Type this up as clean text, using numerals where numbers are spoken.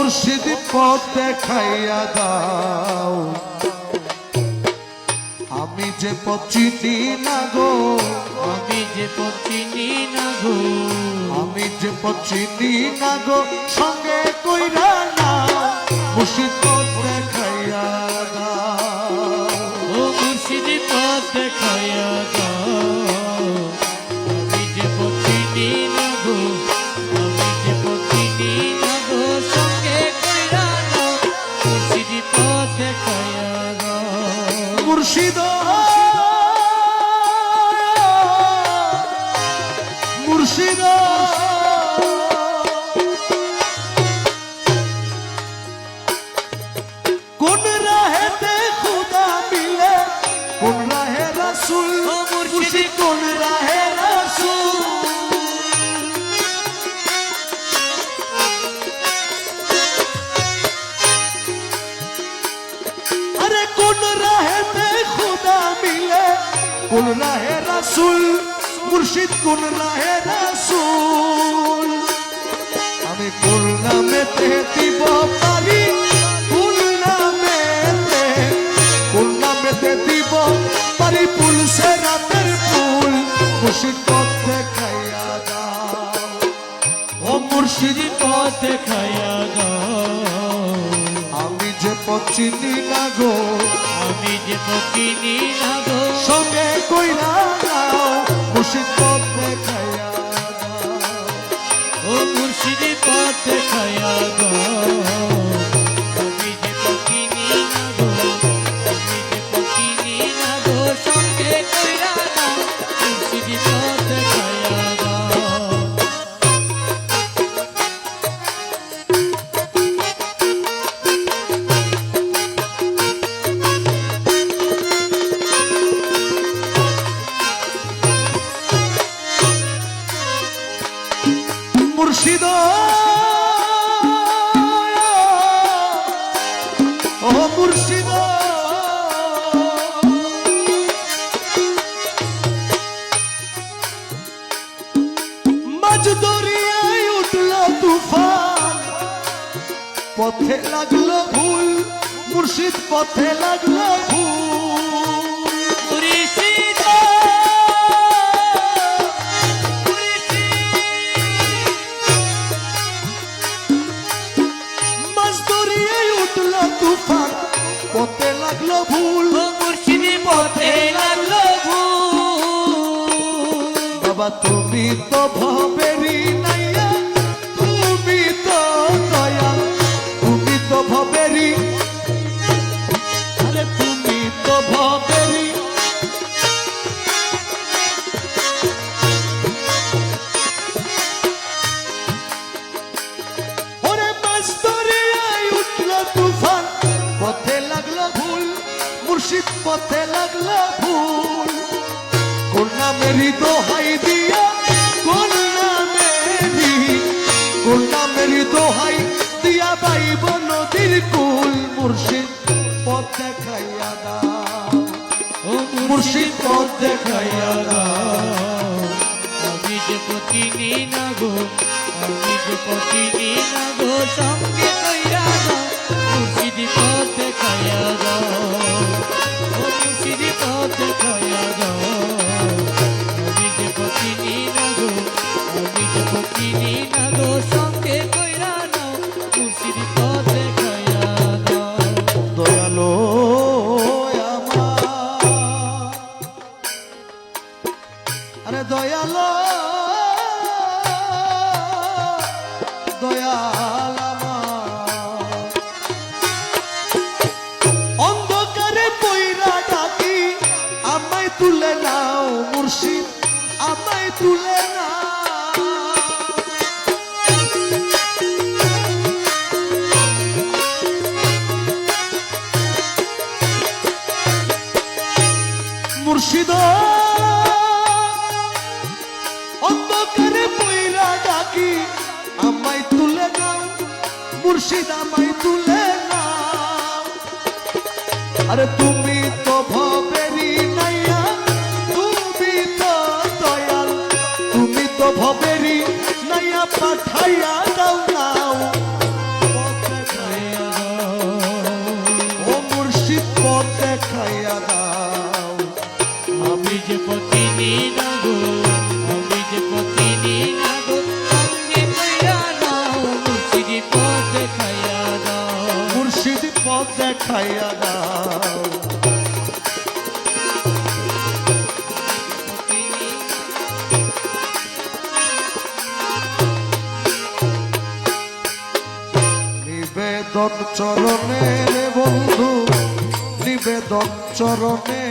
মুর্শিদ পথ দেখাইয়া দাও, আমি যে পথ চিনি না গো, আমি যে পথ চিনি না গো, আমি যে পথ চিনি না গো, সঙ্গে কইরা না মুর্শিদ পথ দেখাইয়া দাও। ও মুর্শিদ পথ দেখাইয়া দাও, আমি যে পথ চিনি না গো, আমি যে পথ চিনি না গো, সঙ্গে কইরা দাও মুর্শিদ পথ দেখাইয়া দাও। মুর্শিদ মুর্শিদ কোন রাহেতে খুদা মিলে, কোন রাহে রাসূল, ও মুর্শিদ কোন রাহে রাসূল। अरे কোন রাহেতে খুদা মিলে, কোন রাহে রাসূল, মুর্শিদ কোন রাহে রাসূল। আমি কোন নামেতে দিব পারি, কোন নামেতে, কোন নামেতে দিব পারি ফুল সে রাতের ফুল, মুর্শিদ পথ দেখাইয়া দাও। ও মুর্শিদ পথ দেখাইয়া দাও, আমি যে পথ চিনি না গো, আমি যে পথ চিনি না গো, সঙ্গে কইরা দাও মুর্শিদ পথ দেখাইয়া দাও। ও মুর্শিদ পথ দেখাইয়া দাও, আমি যে পথ চিনি না গো, আমি যে পথ চিনি না গো, সঙ্গে কইরা দাও মুর্শিদ পথ দেখাইয়া দাও। মুর্শিদ ও মুর্শিদ মাঝ দরিয়ায় উঠল তুফান, পথে লাগলো ভুল, মুর্শিদ পথে লাগলো ভুল। মুর্শিদ মাঝ দরিয়ায় উঠল তুফান, পথে লাগলো ভুল। ও মুর্শিদ পথে লাগলো ভুল। বাবা তুমি তো ভবেরি নাইয়া, তুমি তো দয়াল, তুমি তো ভবেরি, আরে তুমি তো ভবেরি। ওরে মাছ দরিয়ায় উঠল তুফান, পথে লাগলো ভুল, মুর্শিদ পথে লাগলো ভুল। কোন নামেরই দোহাই দিয়া, কোন নামেরই, কোন নামেরই দোহাই দিয়া বাইব নদীর কুল, মুর্শিদ পথ দেখাইয়া দাও। ও মুর্শিদ পথ দেখাইয়া দাও, আমি যে পথ চিনি না গো, আমি যে পথ চিনি না গো, সঙ্গে কইরা দাও মুর্শিদ পথ দেখাইয়া দাও। ও মুর্শিদ পথ দেখাইয়া দাও, আমি যে পথ চিনি না গো, আমি যে পথ চিনি না গো, সঙ্গে কইরা দাও মুর্শিদ পথ দেখাইয়া দাও। দয়ালো আমার, আরে দয়ালো দয়াল আমার, অন্ধকারে পইরা ডাকি আমায় তুলে নাও মুর্শিদ, আমায় তুলে নাও। মুর্শিদ অন্ধকারে পইরা ডাকি আমায় তুলে নাও, মুর্শিদ আমায় তুলে নাও। আরে তুমি তো ভবেরি নাইয়া, তুমি তো দয়াল, তুমি তো ভবেরি নাইয়া, পাঠাইয়া দাও নাও পথ পতিনি না গো আমি যে পতিনি না গো সঙ্গে কইরা নাও মুর্শিদ পথ দেখাইয়া দাও মুর্শিদ পথ দেখাইয়া দাও নিবেদন চরণে রে বন্ধু নিবেদন চরণে